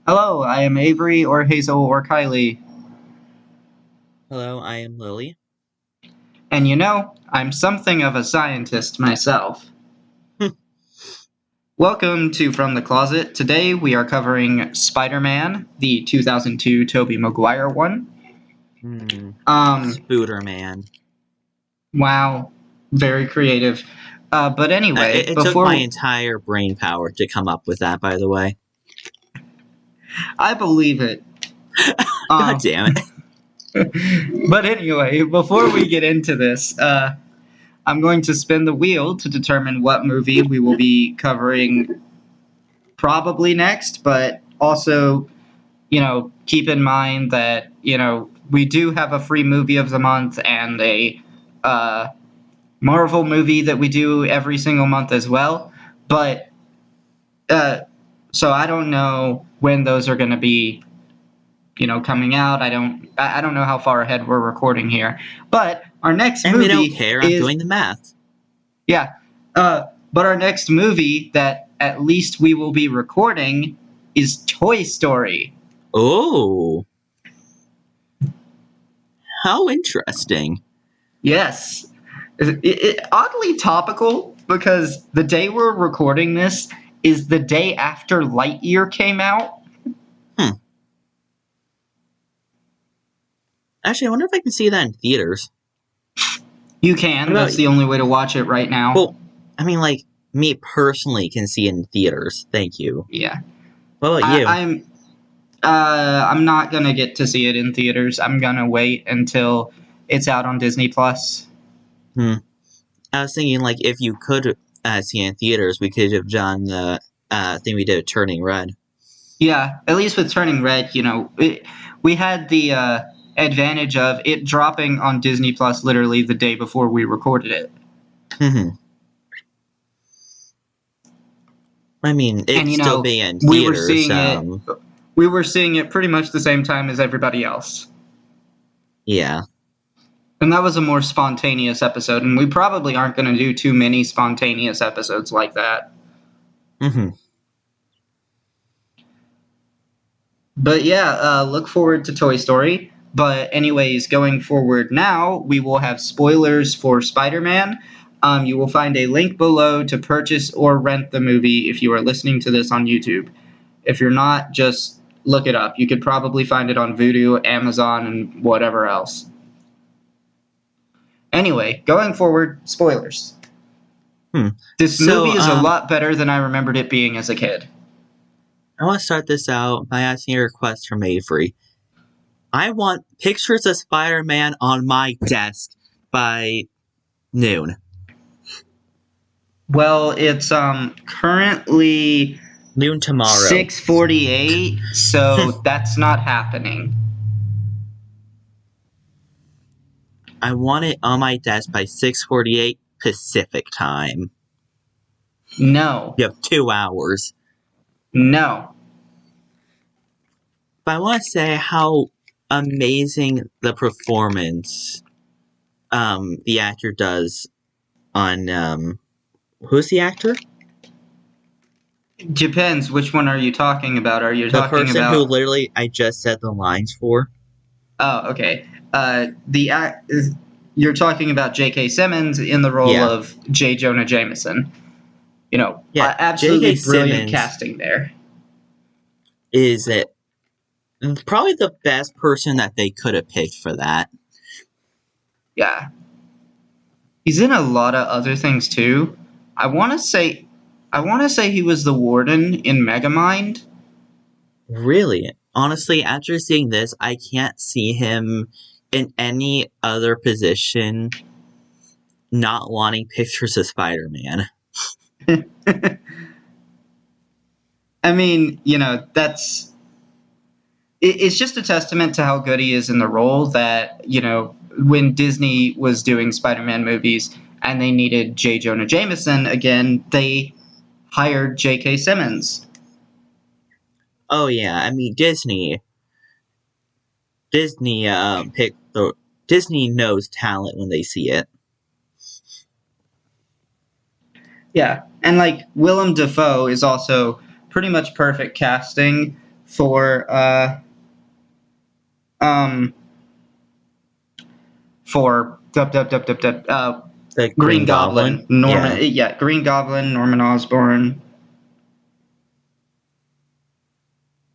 Hello, I am Avery or Hazel or Kylie. Hello, I am Lily. And I'm something of a scientist myself. Welcome to From the Closet. Today we are covering Spider-Man, the 2002 Tobey Maguire one. Spooderman. Wow, very creative. But anyway, It took my before entire brain power to come up with that, by the way. I believe it. God Um, damn it. but anyway, before we get into this, I'm going to spin the wheel to determine what movie we will be covering probably next, but also keep in mind that, we do have a free movie of the month and a uh, Marvel movie that we do every single month as well. But uh, so I don't know when those are going to be, coming out. I don't know how far ahead we're recording here. But our next And we don't movie care, I'm is doing the math. yeah. But our next movie that at least we will be recording is Toy Story. Oh. How interesting. Yes. Oddly topical because the day we're recording this is the day after Lightyear came out. Hmm. Actually, I wonder if I can see that in theaters. You What can. about That's the only way to watch it right now. Well, I mean, like, me personally can see it in theaters. Thank you. Yeah. What about I, you? I'm not gonna get to see it in theaters. I'm gonna wait until it's out on Disney Plus. Hmm. I was thinking, like, if you could see it in theaters, we could have done the thing we did with Turning Red. Yeah, at least with Turning Red, we had the advantage of it dropping on Disney Plus literally the day before we recorded it. Hmm. I mean, And it'd still be in we were theaters. seeing it we were seeing it pretty much the same time as everybody else. Yeah. And that was a more spontaneous episode, and we probably aren't going to do too many spontaneous episodes like that. Hmm. But yeah, look forward to Toy Story. But anyways, going forward now, we will have spoilers for Spider-Man. You will find a link below to purchase or rent the movie if you are listening to this on YouTube. If you're not, just look it up. You could probably find it on Vudu, Amazon, and whatever else. Anyway, going forward, spoilers. Hmm. This So, movie is a lot better than I remembered it being as a kid. I want to start this out by asking a request from Avery. I want pictures of Spider-Man on my desk by noon. Well, it's currently Noon tomorrow. 6:48, so that's not happening. I want it on my desk by 6:48 Pacific time. No. You have 2 hours. No. But I want to say how amazing the performance the actor does on who's the actor? Depends. Which one are you talking about? Are you The talking person who about? literally I just said the lines for. Oh, okay. The act. You're talking about J.K. Simmons in the role Yeah. of J. Jonah Jameson. Yeah. Absolutely J.K. brilliant Simmons casting there. is it probably the best person that they could have picked for that. Yeah. He's in a lot of other things too. I want to say, I want to say he was the warden in Megamind. Really. Honestly, after seeing this, I can't see him in any other position not wanting pictures of Spider-Man. I mean, it's just a testament to how good he is in the role that, when Disney was doing Spider-Man movies and they needed J. Jonah Jameson again, they hired J.K. Simmons. Oh yeah, I mean Disney picked the Disney knows talent when they see it. Yeah. And like Willem Dafoe is also pretty much perfect casting for um The Green Green Goblin. Goblin, Norman. Yeah. Yeah, Green Goblin, Norman Osborn.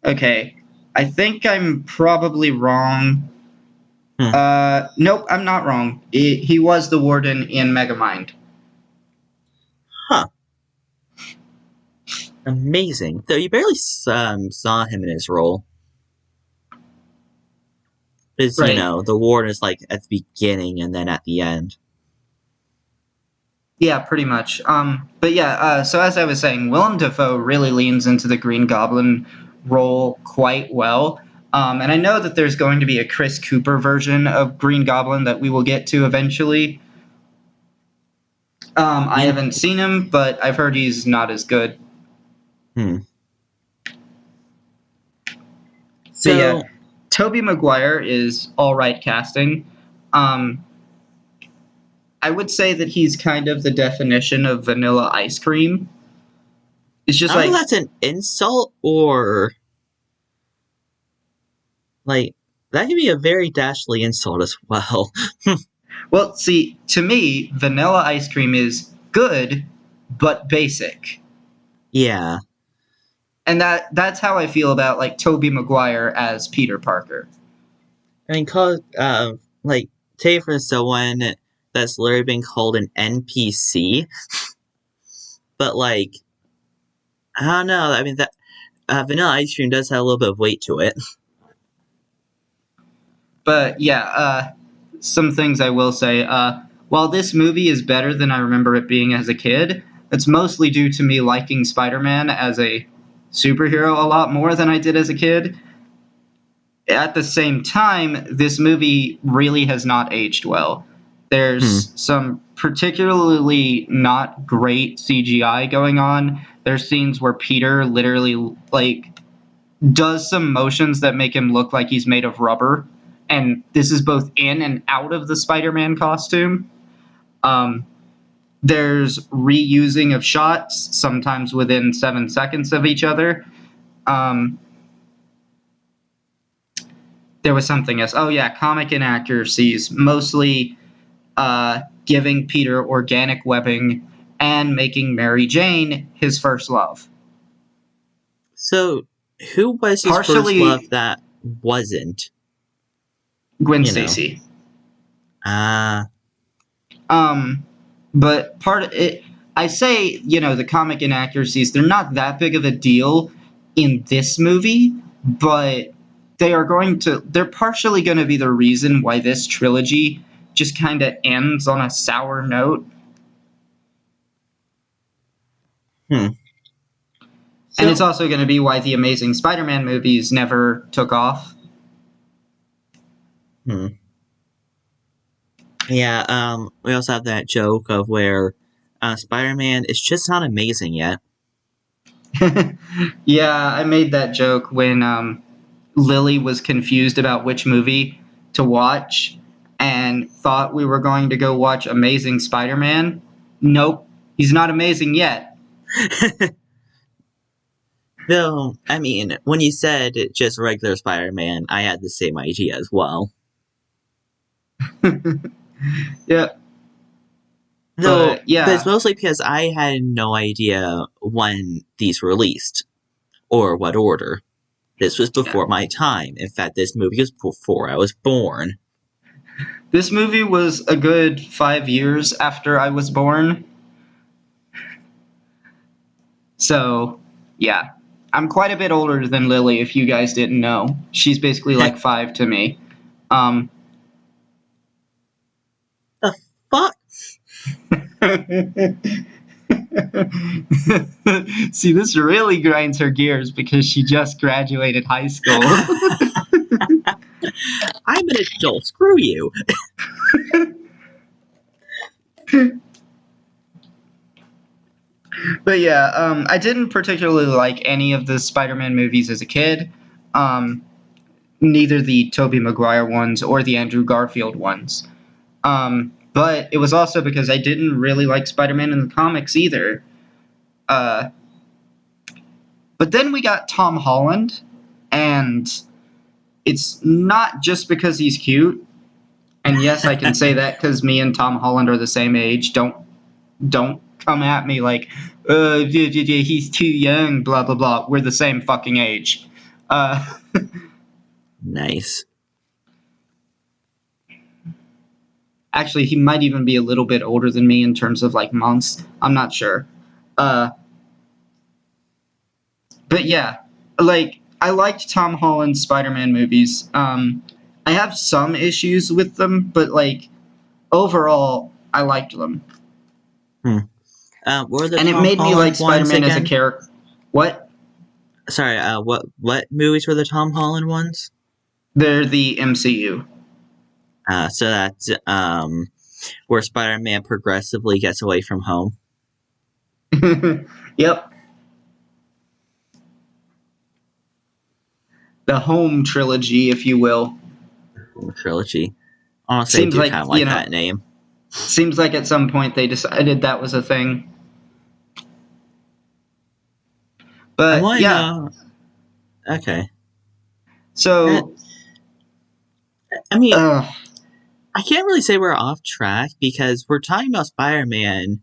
Okay, I think I'm probably wrong. Hmm. Nope, I'm not wrong. He was the Warden in Megamind. Huh. Amazing. Though you barely saw him in his role. Because, Right. the Warden is like at the beginning and then at the end. Yeah, pretty much. But yeah, so as I was saying, Willem Dafoe really leans into the Green Goblin role quite well. And I know that there's going to be a Chris Cooper version of Green Goblin that we will get to eventually. I Yeah. haven't seen him, but I've heard he's not as good. Hmm. But yeah, So, Tobey Maguire is all right casting. Um, I would say that he's kind of the definition of vanilla ice cream. It's just I don't know if like, that's an insult or, like, that can be a very dashly insult as well. well, see, to me, vanilla ice cream is good, but basic. Yeah. And that's how I feel about like Tobey Maguire as Peter Parker. I mean, like, take for someone that's literally been called an NPC, but, like, I don't know. I mean, that vanilla ice cream does have a little bit of weight to it. But yeah, some things I will say. While this movie is better than I remember it being as a kid, it's mostly due to me liking Spider-Man as a superhero a lot more than I did as a kid. At the same time, this movie really has not aged well. Hmm. There's some particularly not great CGI going on. There's scenes where Peter literally like does some motions that make him look like he's made of rubber, and this is both in and out of the Spider-Man costume. Um, there's reusing of shots, sometimes within 7 seconds of each other. Um, there was something else. Oh yeah, comic inaccuracies, mostly giving Peter organic webbing and making Mary Jane his first love. So, who was his first love Partially that wasn't? Gwen You know. Stacy. Ah. Um, but part of it, I say, the comic inaccuracies, they're not that big of a deal in this movie, but they're partially going to be the reason why this trilogy just kind of ends on a sour note. Hmm. And it's So, also going to be why the Amazing Spider-Man movies never took off. hmm. Yeah, we also have that joke of where Spider-Man is just not amazing yet. Yeah, I made that joke when Lily was confused about which movie to watch and thought we were going to go watch Amazing Spider-Man. Nope, he's not amazing yet. Though, I mean, when you said just regular Spider-Man, I had the same idea as well. Yep, Though, but but it's yeah, mostly because I had no idea when these released or what order. This was yeah. before my time. In fact, this movie was before I was born. This movie was a good 5 years after I was born. So, yeah. I'm quite a bit older than Lily, if you guys didn't know. She's basically like 5 to me. Um, The fuck? See, this really grinds her gears because she just graduated high school. I'm an adult. Screw you. But yeah, I didn't particularly like any of the Spider-Man movies as a kid. Um, neither the Tobey Maguire ones or the Andrew Garfield ones. But it was also because I didn't really like Spider-Man in the comics either. Uh, but then we got Tom Holland, And it's not just because he's cute. And yes, I can say that because me and Tom Holland are the same age. Don't come at me like, he's too young, blah blah blah. We're the same fucking age. Uh, Nice. Actually, he might even be a little bit older than me in terms of like months. I'm not sure. Uh, but yeah, like I liked Tom Holland's Spider-Man movies. I have some issues with them, but like overall, I liked them, Hmm. What were the and it Tom made me like Holland ones Spider-Man as a again? character. What? Sorry. What movies were the Tom Holland ones? They're the MCU. So that's where Spider-Man progressively gets away from home. Yep. The Home trilogy, if you will. Trilogy. Honestly, I Seems do like, kind of like that name. seems like at some point they decided that was a thing. I But want to yeah, know. Okay. Uh, so I mean, uh, I can't really say we're off track because we're talking about Spider-Man,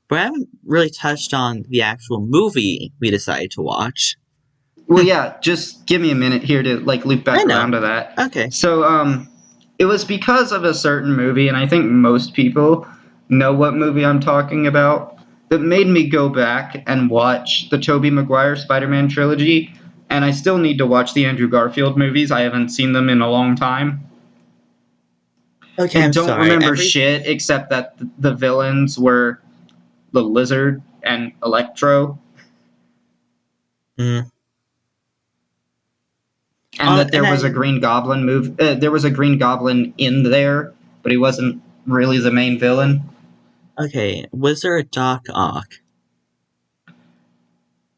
but I haven't really touched on the actual movie we decided to watch. well, yeah, just give me a minute here to like loop I back know. around to that. Okay. So it was because of a certain movie, and I think most people know what movie I'm talking about, that made me go back and watch the Tobey Maguire Spider-Man trilogy, and I still need to watch the Andrew Garfield movies. I haven't seen them in a long time. Okay, I I'm don't sorry. remember shit except that the villains were the Lizard and Electro, Mm. and that there And was a Green Goblin there was a Green Goblin in there, but he wasn't really the main villain. okay, was there a Doc Ock?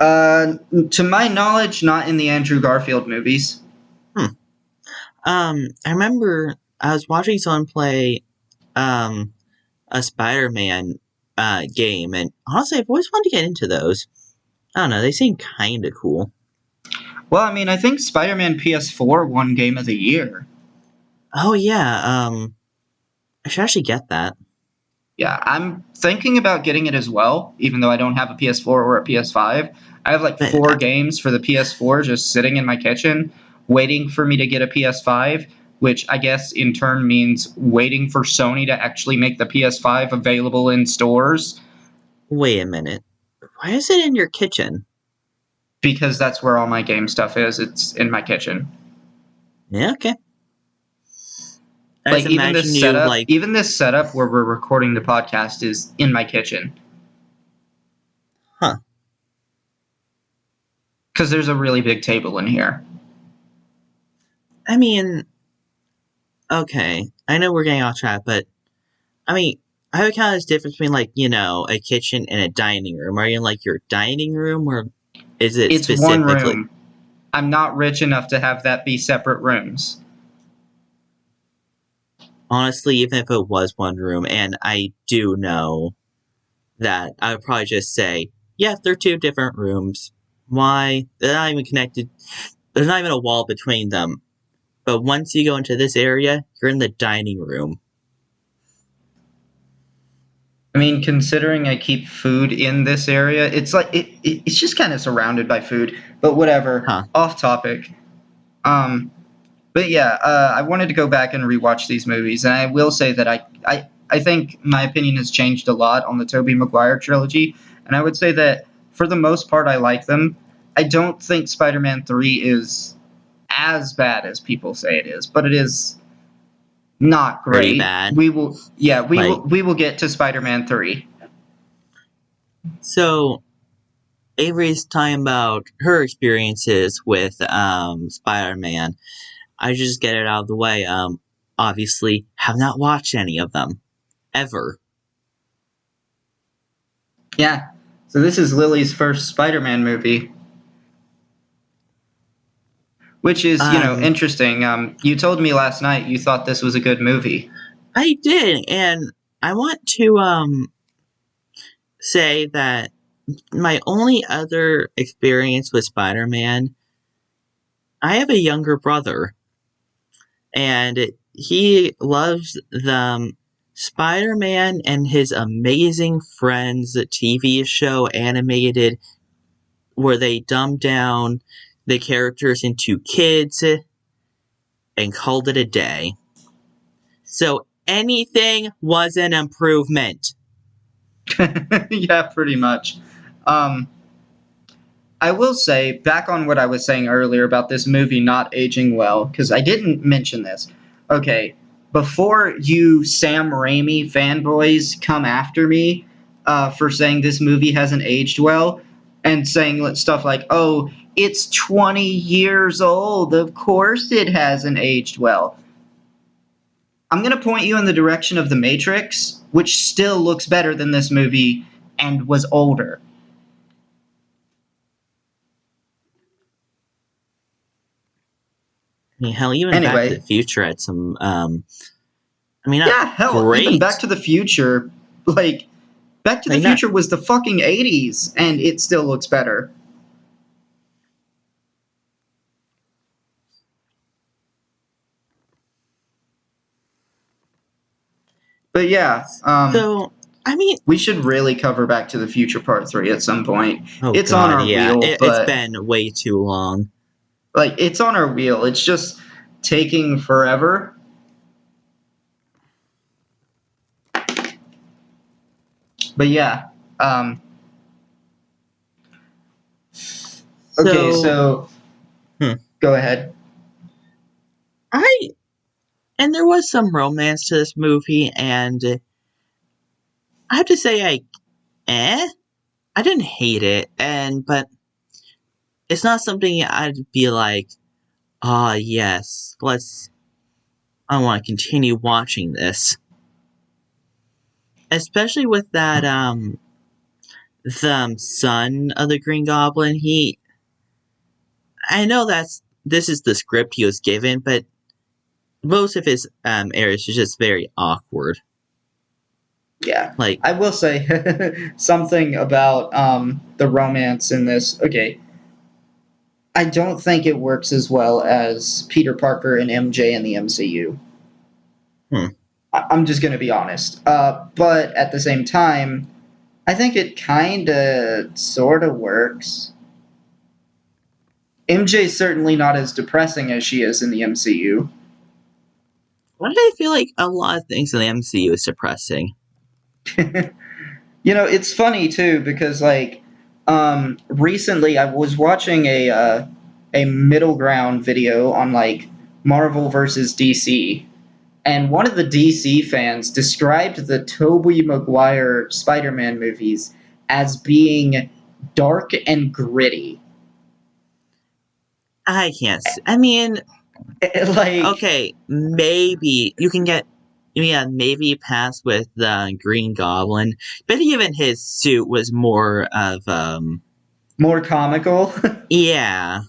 To my knowledge, not in the Andrew Garfield movies. Hmm. I remember I was watching someone play um a Spider-Man game, and honestly, I've always wanted to get into those. I don't know, they seem kind of cool. Well, I mean, I think Spider-Man PS4 won Game of the Year. Oh yeah, I should actually get that. Yeah, I'm thinking about getting it as well, even though I don't have a PS4 or a PS5. I have like But 4 games for the PS4 just sitting in my kitchen, waiting for me to get a PS5, which I guess in turn means waiting for Sony to actually make the PS5 available in stores, wait a minute, why is it in your kitchen? because that's where all my game stuff is. It's in my kitchen. Yeah, okay. I Like just imagine you like, even this setup where we're recording the podcast is in my kitchen huh? because there's a really big table in here. I mean, okay, I know we're getting off track, but I mean, I would count this difference between like a kitchen and a dining room. Are you in like your dining room, or is it It's one specifically? room. I'm not rich enough to have that be separate rooms. Honestly, even if it was one room, and I do know that, I would probably just say, yeah, they're two different rooms. Why? They're not even connected. There's not even a wall between them. But once you go into this area, you're in the dining room. I mean, considering I keep food in this area, it's like it's just kind of surrounded by food. But whatever. Huh. Off topic. Um, but yeah, I wanted to go back and rewatch these movies, and I will say that I think my opinion has changed a lot on the Tobey Maguire trilogy, and I would say that for the most part I like them. I don't think Spider-Man 3 is as bad as people say it is, but it is not Pretty great. bad. Like, We will get to Spider-Man 3. so Avery's talking about her experiences with Spider-Man. I just get it out of the way. Obviously, have not watched any of them ever. Yeah. So this is Lily's first Spider-Man movie, which is, Um, interesting. You told me last night you thought this was a good movie. I did, and I want to say that my only other experience with Spider-Man I have a younger brother, and he loves the Spider-Man and His Amazing Friends TV show animated, where they dumbed down the characters into kids and called it a day. So anything was an improvement. Yeah, pretty much. Um, I will say, back on what I was saying earlier about this movie not aging well, because I didn't mention this. Okay, before you Sam Raimi fanboys come after me for saying this movie hasn't aged well, and saying stuff like, oh, it's 20 years old, of course it hasn't aged well. I'm going to point you in the direction of The Matrix, which still looks better than this movie and was older. I mean, hell, even Back to the Anyway, Future had some, not yeah, hell, even great. Back to the Future, like, Back to the Like, not. Future was the fucking 80s, and it still looks better. But yeah, So, I mean, we should really cover Back to the Future Part 3 at some point. oh It's on god, our yeah, wheel, it's but, been way too long. like, it's on our wheel. It's just taking forever. But yeah, okay, So, so hmm, go ahead. and there was some romance to this movie, and I have to say, I didn't hate it, but it's not something I'd be like, ah, yes, I want to continue watching this. Especially with that, the son of the Green Goblin, I know this is the script he was given, but most of his, areas are just very awkward. Yeah, Like, I will say something about the romance in this. Okay, I don't think it works as well as Peter Parker and MJ in the MCU. hmm, I'm just going to be honest. But at the same time, I think it kind of sort of works. MJ's certainly not as depressing as she is in the MCU. why do I feel like a lot of things in the MCU is depressing? It's funny too because like recently I was watching a middle ground video on like Marvel versus DC, and one of the DC fans described the Tobey Maguire Spider-Man movies as being dark and gritty. I can't. I mean, Like, okay, maybe you can get, yeah, maybe pass with the Green Goblin, but even his suit was more of more comical. yeah.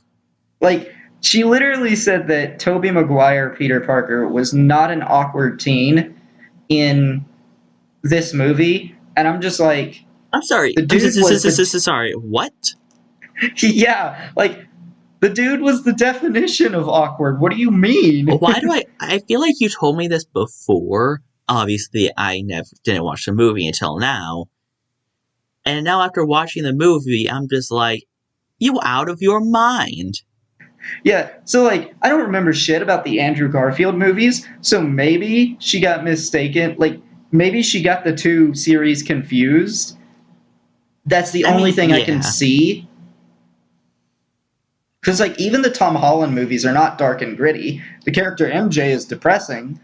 Like, she literally said that Tobey Maguire Peter Parker was not an awkward teen in this movie, and I'm just like, I'm sorry. the dude was the Sorry. What? yeah, like the dude was the definition of awkward. What do you mean? Why do I feel like you told me this before. Obviously, I never didn't watch the movie until now. And now after watching the movie, I'm just like, you out of your mind. Yeah, so like I don't remember shit about the Andrew Garfield movies, so maybe she got mistaken. Like maybe she got the two series confused. That's the I only mean, thing I can yeah. see. Because like even the Tom Holland movies are not dark and gritty. The character MJ is depressing,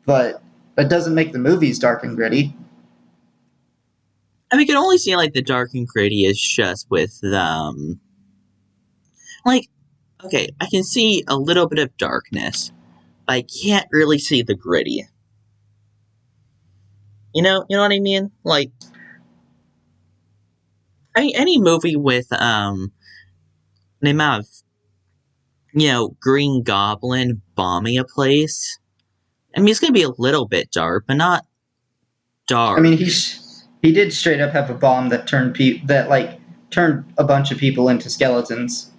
but that doesn't make the movies dark and gritty. I mean, you can only see like the dark and gritty is just with like, okay, I can see a little bit of darkness, but I can't really see the gritty. You know what I mean? Like, I mean, any movie with the amount of Green Goblin bombing a place. I mean, it's gonna be a little bit dark, but not I mean, dark. he did straight up have a bomb that turned a bunch of people into skeletons.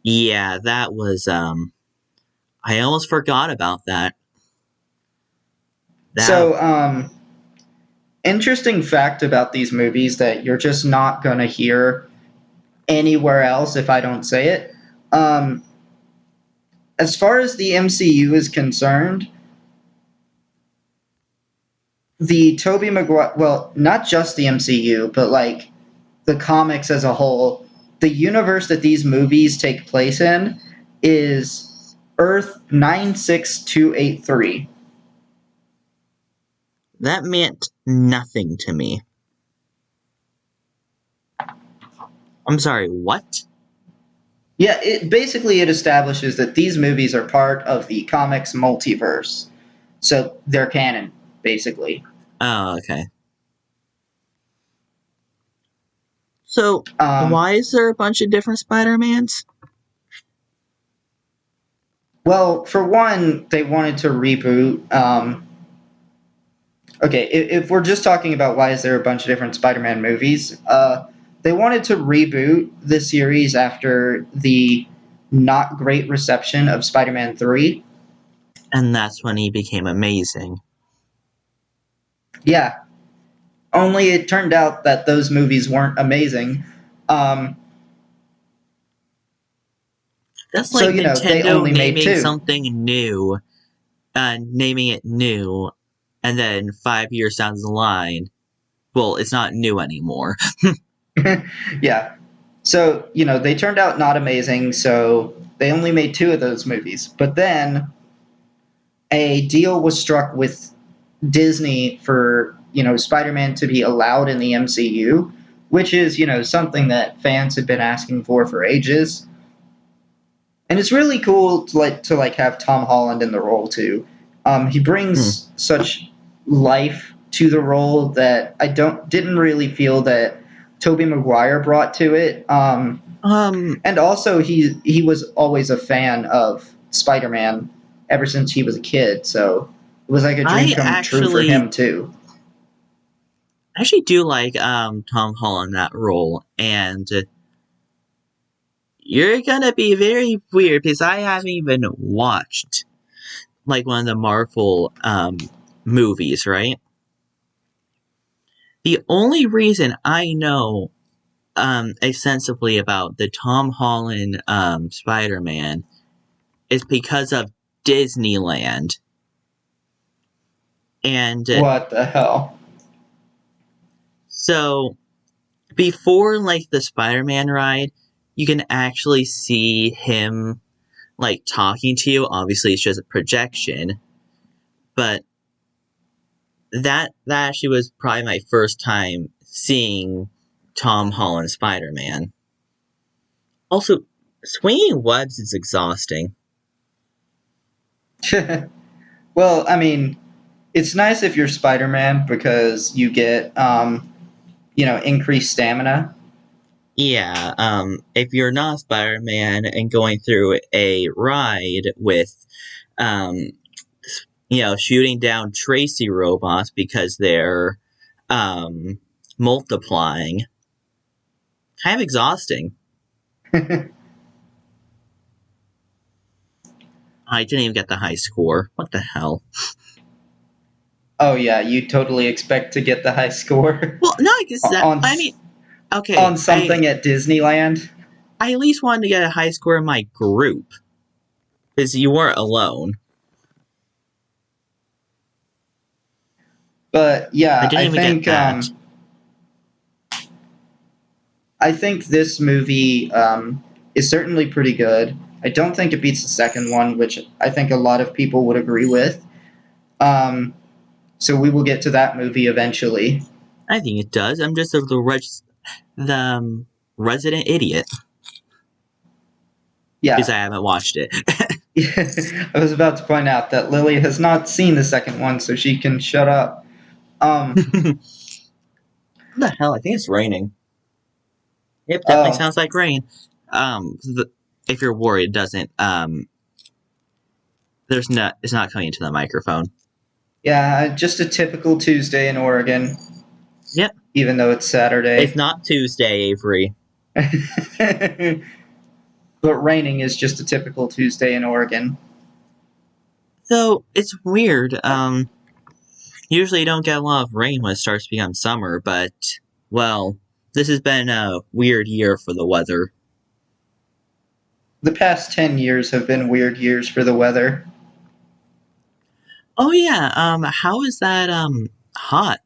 Yeah, that was I almost forgot about that. That So, interesting fact about these movies that you're just not going to hear anywhere else if I don't say it. Um, as far as the MCU is concerned, the Toby Maguire, well, not just the MCU, but like the comics as a whole, the universe that these movies take place in is Earth 96283. that meant nothing to me. I'm sorry, what? Yeah, it establishes that these movies are part of the comics multiverse. So they're canon, basically. Oh, okay. So Um, why is there a bunch of different Spider-Mans? well, for one, they wanted to reboot. Okay, if we're just talking about why is there a bunch of different Spider-Man movies, they wanted to reboot the series after the not great reception of Spider-Man 3. And that's when he became amazing. Yeah, only it turned out that those movies weren't amazing. Um, That's so, like you know, they Nintendo only made naming two. something new, naming it new, and then 5 years down the line, well, it's not new anymore. Yeah. So, you know, they turned out not amazing, so they only made two of those movies. But then a deal was struck with Disney for, you know, Spider-Man to be allowed in the MCU, which is, you know, something that fans have been asking for ages. And it's really cool to have Tom Holland in the role too. He Hmm. brings such life to the role that I didn't really feel that Tobey Maguire brought to it. Um, And also, he was always a fan of Spider-Man ever since he was a kid, so it was like a dream I come true for him too. actually do like Tom Holland in that role, and you're gonna be very weird because I haven't even watched like one of the Marvel movies, right? The only reason I know extensively about the Tom Holland Spider-Man is because of Disneyland. And What the hell? so before like the Spider-Man ride, you can actually see him like talking to you. Obviously it's just a projection, but that actually was probably my first time seeing Tom Holland Spider-Man. Also, swinging webs is exhausting. Well, I mean, it's nice if you're Spider-Man because you get, you know, increased stamina. Yeah, if you're not Spider-Man and going through a ride with, um, shooting down Tracy robots because they're, um, multiplying, kind of exhausting. I didn't even get the high score. What the hell? Oh yeah, you totally expect to get the high score Well, no, I guess that. on I mean, okay, on something at Disneyland. I at least wanted to get a high score in my group because you weren't alone. But I yeah, didn't even get that. I think this movie is certainly pretty good. I don't think it beats the second one, which I think a lot of people would agree with. Um, so we will get to that movie eventually. I think it does. I'm just the resident idiot because Yeah. I haven't watched it. I was about to point out that Lily has not seen the second one, so she can shut up. Um, What the hell? I think it's raining. Yep, definitely oh, sounds like rain. If you're worried, it doesn't. It's not coming into the microphone. yeah, just a typical Tuesday in Oregon, Yep, even though it's it's Saturday. not Tuesday, Avery. But raining is just a typical Tuesday in Oregon. So it's weird. Usually you don't get a lot of rain when it starts to become summer, but well, this has been a weird year for the weather. The past 10 years have been weird years for the weather. Oh yeah, how is that hot?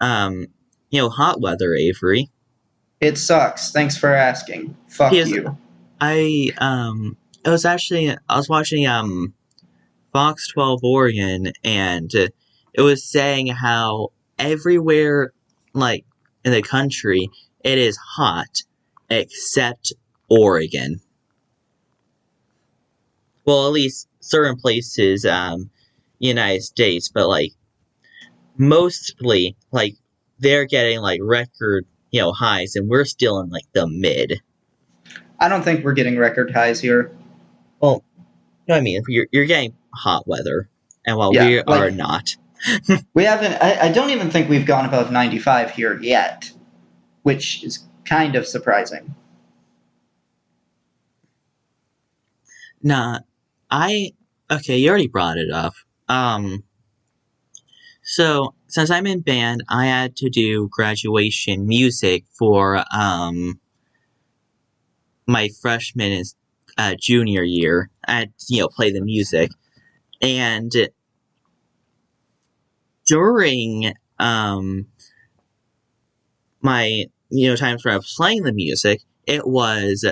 Um, hot weather, Avery. It sucks. Thanks for asking. Fuck Because you. it was actually I was watching Fox 12 Oregon, and it was saying how everywhere, like in the country, it is hot except Oregon. Well, at least certain places, United States, but like mostly, like they're getting like record, highs, and we're still in like the mid. I don't think we're getting record highs here. Well, you know what I mean? You're getting hot weather, and while Yeah, we are like, not. we haven't. I don't even think we've gone above 95 here yet, which is kind of surprising. Nah, okay, you already brought it up. So since I'm in band, I had to do graduation music for my freshman and junior year. I had to, play the music, and during my times where I was playing the music, it was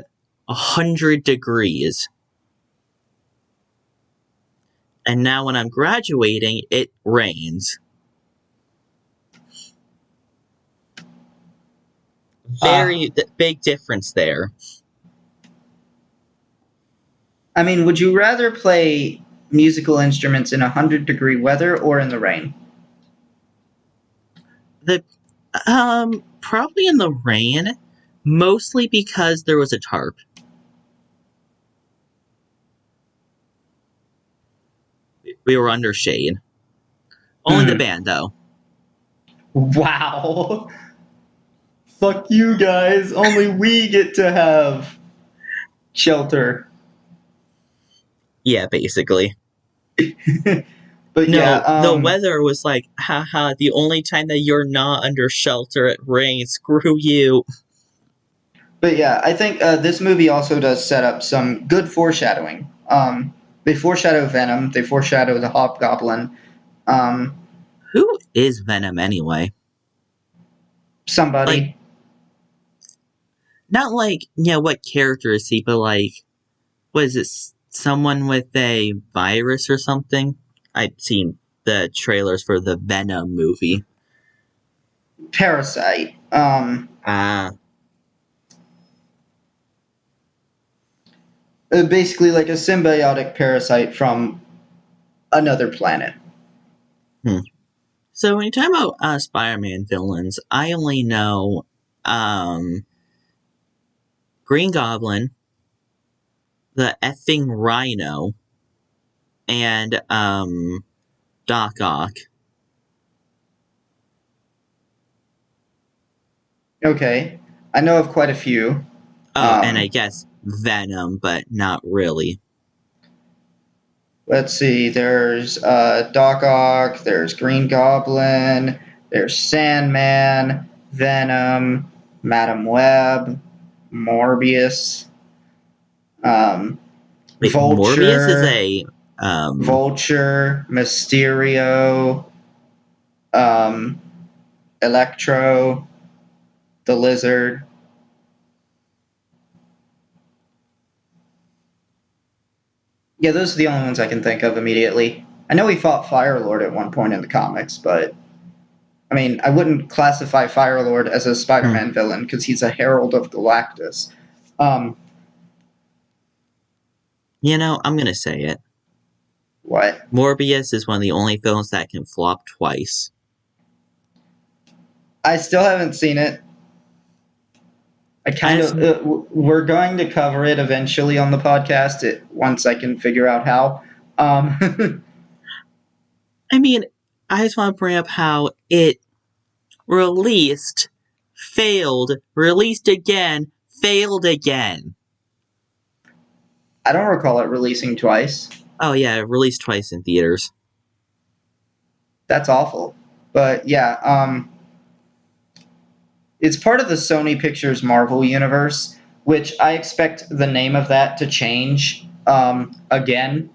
100 degrees. And now when I'm graduating, it rains. Uh, Very big difference there. I mean, would you rather play musical instruments in 100-degree weather or in the rain? The probably in the rain, mostly because there was a tarp. We were under shade. Only the band though. Wow. Fuck you guys. Only we get to have shelter. Yeah, basically. But yeah, No, the weather was like, haha, the only time that you're not under shelter, it rains. Screw you. but yeah, I think this movie also does set up some good foreshadowing. They foreshadow Venom. They foreshadow the Hobgoblin. Um, Who is Venom anyway? Like, somebody. not like, what character is he, but like, what is this? Someone with a virus or something? I've seen the trailers for the Venom movie. Parasite. Ah, Basically like a symbiotic parasite from another planet. So when you talk about Spider-Man villains, I only know um, Green Goblin, the effing Rhino, and Doc Ock. Okay. I know of quite a few. Oh, and I Um, guess Venom, but not really. let's see. There's Doc Ock. There's Green Goblin. There's Sandman. Venom. Madam Web. Morbius. Um, Wait, Morbius is Vulture. a Vulture. Mysterio. Um, Electro. The Lizard. Yeah, those are the only ones I can think of immediately. I know he fought Firelord at one point in the comics, but I mean, I wouldn't classify Firelord as a hmm. Spider-Man villain because he's a herald of Galactus. Um, I'm gonna say it. what? Morbius is one of the only films that can flop twice. I still haven't seen it. I I kind just, of. We're going to cover it eventually on the podcast. Once I can figure out how. I mean, I just want to bring up how it released, failed, released again, failed again. I don't recall it releasing twice. Oh yeah, it released twice in theaters. That's awful. But yeah, it's part of the Sony Pictures Marvel universe, which I expect the name of that to change again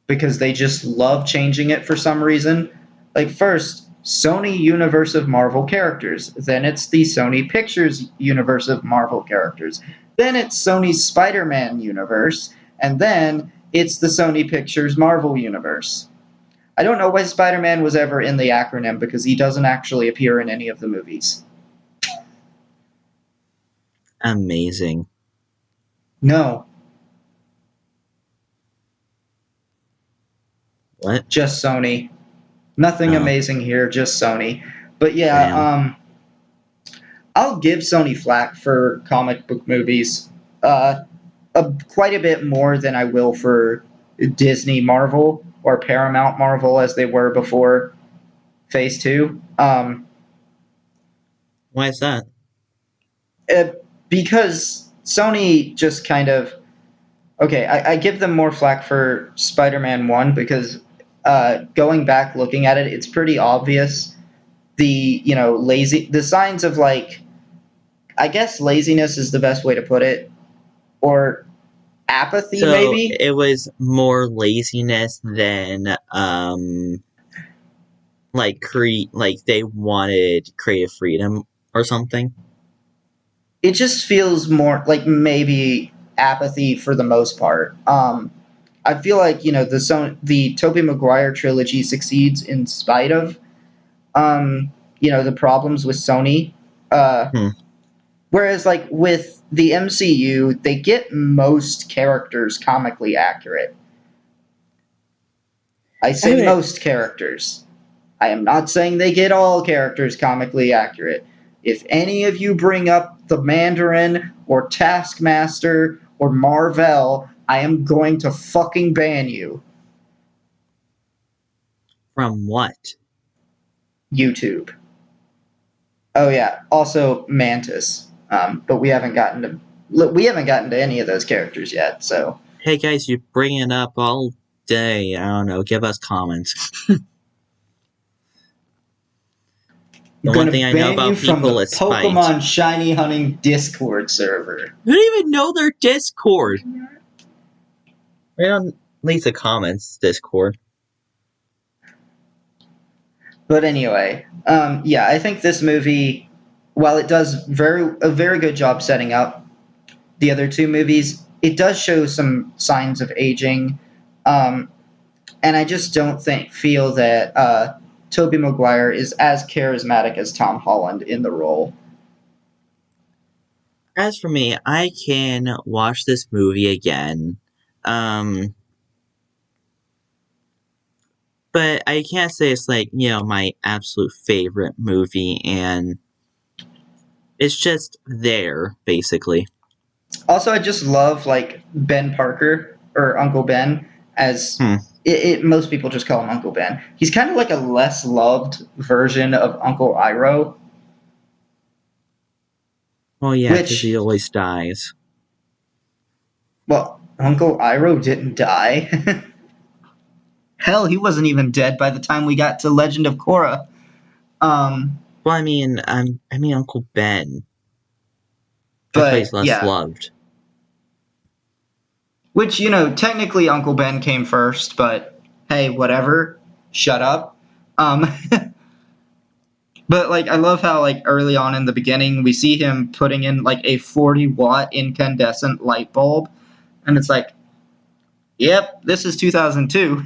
because they just love changing it for some reason. Like, first, Sony Universe of Marvel characters. Then it's the Sony Pictures Universe of Marvel characters. Then it's Sony's Spider Man universe. And then it's the Sony Pictures Marvel universe. I don't know why Spider Man was ever in the acronym because he doesn't actually appear in any of the movies. Amazing. No, What? just Sony. Nothing Oh, amazing here, just Sony. But yeah, damn. I'll give Sony flack for comic book movies. Quite a bit more than I will for Disney Marvel or Paramount Marvel as they were before Phase 2. Why is that? Uh, because Sony just kind of. Okay, I give them more flack for Spider Man 1 because going back looking at it, it's pretty obvious the signs of like, I guess laziness is the best way to put it, or apathy So maybe. it was more laziness than like they wanted creative freedom or something. It just feels more like maybe apathy for the most part. I feel like the Tobey Maguire trilogy succeeds in spite of the problems with Sony. Uh, Hmm. Whereas like with the MCU, they get most characters comically accurate. I I say haven't. most characters. I am not saying they get all characters comically accurate. If any of you bring up the Mandarin or Taskmaster or Marvel, I am going to fucking ban you. From what? YouTube. Oh yeah, also Mantis. But we haven't gotten to any of those characters yet. So Hey guys, you bring it up all day. I don't know. Give us comments. I'm The one gonna thing I know ban you about from the people is spite. Pokemon Shiny Hunting Discord server. Who don't even know their Discord? Right on leave the comments, Discord. But anyway, yeah, I think this movie, while it does a very good job setting up the other two movies, it does show some signs of aging, um, and I just don't feel that Tobey Maguire is as charismatic as Tom Holland in the role. As for me, I can watch this movie again. Um, but I can't say it's like, my absolute favorite movie, and it's just there, basically. Also, I just love like Ben Parker or Uncle Ben as Hmm. most people just call him Uncle Ben. He's kind of like a less loved version of Uncle Iroh, Well, yeah, because he which always dies. well, Uncle Iroh didn't die. Hell, he wasn't even dead by the time we got to Legend of Korra. Um, Well, I mean Uncle Ben. That's why he's but less yeah, loved. which technically Uncle Ben came first, but hey, whatever. Shut up. Um, but like, I love how like early on in the beginning we see him putting in like a 40-watt incandescent light bulb, and it's like, yep, this is 2002.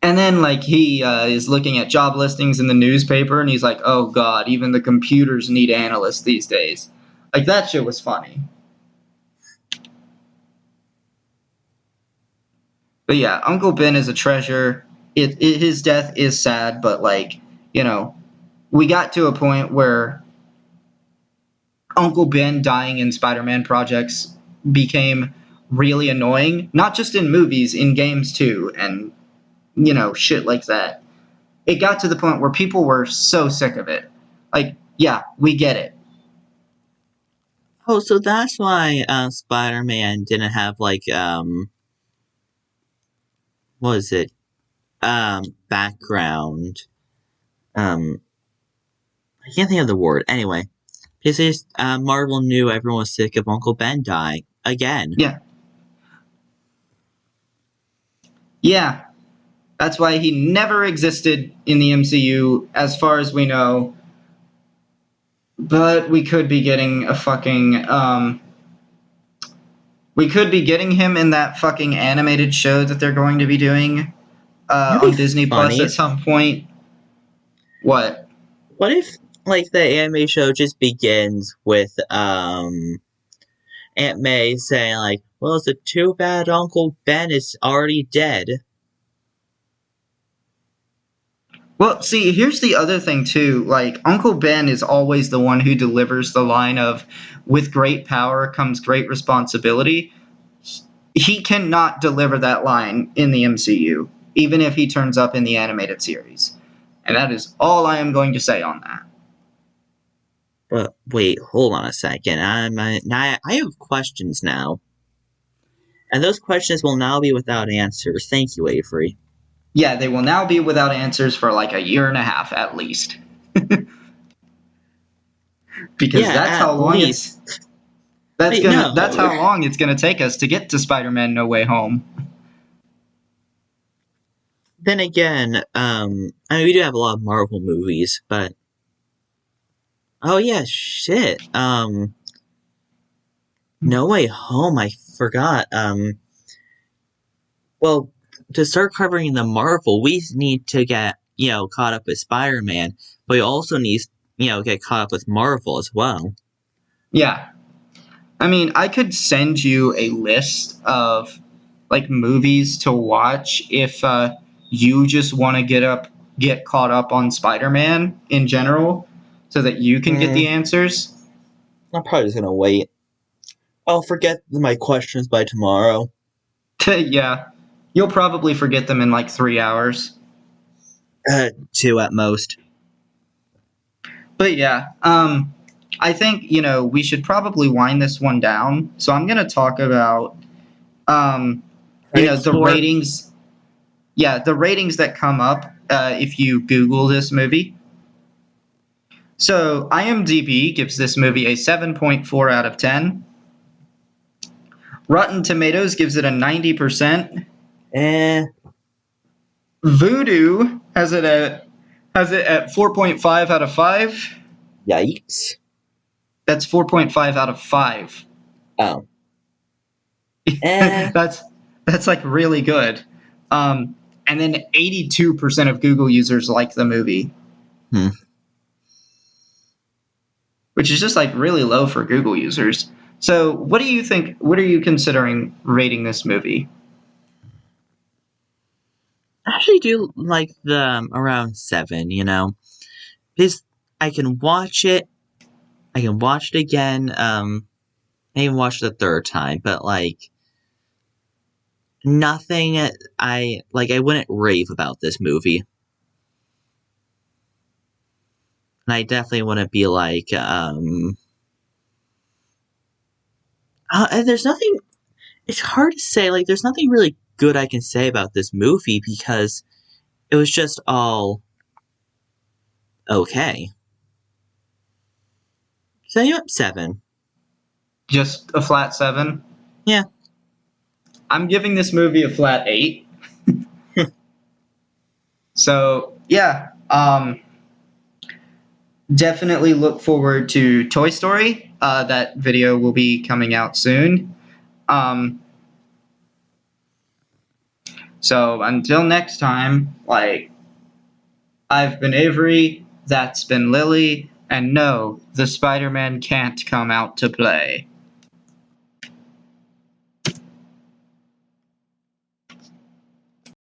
And then like he is looking at job listings in the newspaper, and he's like, "Oh God, even the computers need analysts these days." Like that shit was funny. But yeah, Uncle Ben is a treasure. His death is sad, but like we got to a point where Uncle Ben dying in Spider-Man projects became really annoying. Not just in movies, in games too, and shit like that. It got to the point where people were so sick of it. Like, yeah, we get it. Oh, so that's why Spider-Man didn't have like what is it? Background. I can't think of the word. Anyway, because Marvel knew everyone was sick of Uncle Ben dying again. Yeah. Yeah. That's why he never existed in the MCU, as far as we know. But we could be getting a fucking we could be getting him in that fucking animated show that they're going to be doing It'd be on Disney Plus at funny. some point. What? What if like the anime show just begins with Aunt May saying like, "Well, it's too bad Uncle Ben is already dead." Well, see, here's the other thing too. Like Uncle Ben is always the one who delivers the line of "with great power comes great responsibility." He cannot deliver that line in the MCU, even if he turns up in the animated series. And that is all I am going to say on that. But wait, hold on a second. I have questions now, and those questions will now be without answers. Thank you, Avery. Yeah, they will now be without answers for like a year and a half at least. Because Yeah, that's how at long it's least. that's Wait, gonna that's no. how long it's gonna take us to get to Spider-Man No Way Home. Then again, I mean, we do have a lot of Marvel movies, but oh yeah, shit. No Way Home. I forgot. Well, to start covering the Marvel, we need to get caught up with Spider-Man, but we also need get caught up with Marvel as well. Yeah. I mean, I could send you a list of like movies to watch if you just want to get caught up on Spider-Man in general so that you can get Hmm, the answers. I'm probably just gonna wait. I'll forget my questions by tomorrow. Yeah. You'll probably forget them in like 3 hours. Two at most. But yeah, I think, we should probably wind this one down. So I'm going to talk about, Critic the score. ratings. Yeah, the ratings that come up if you Google this movie. So IMDb gives this movie a 7.4 out of 10. Rotten Tomatoes gives it a 90%. Eh, Voodoo has it at 4.5 out of 5. yikes. That's 4.5 out of 5. Oh. Eh. That's like really good. And then 82% of Google users like the movie, Hmm. which is just like really low for Google users. So, what do you think? What are you considering rating this movie? I actually do like the around 7. Because I can watch it. I can watch it again. I even watched it the third time, but like nothing. I wouldn't rave about this movie, and I definitely wouldn't be like and there's nothing. It's hard to say. Like, there's nothing really good I can say about this movie because it was just all okay. So you up 7? Just a flat 7? Yeah. I'm giving this movie a flat 8. So, yeah, definitely look forward to Toy Story. That video will be coming out soon. Um, so until next time, like, I've been Avery, that's been Lily, and no, the Spider-Man can't come out to play.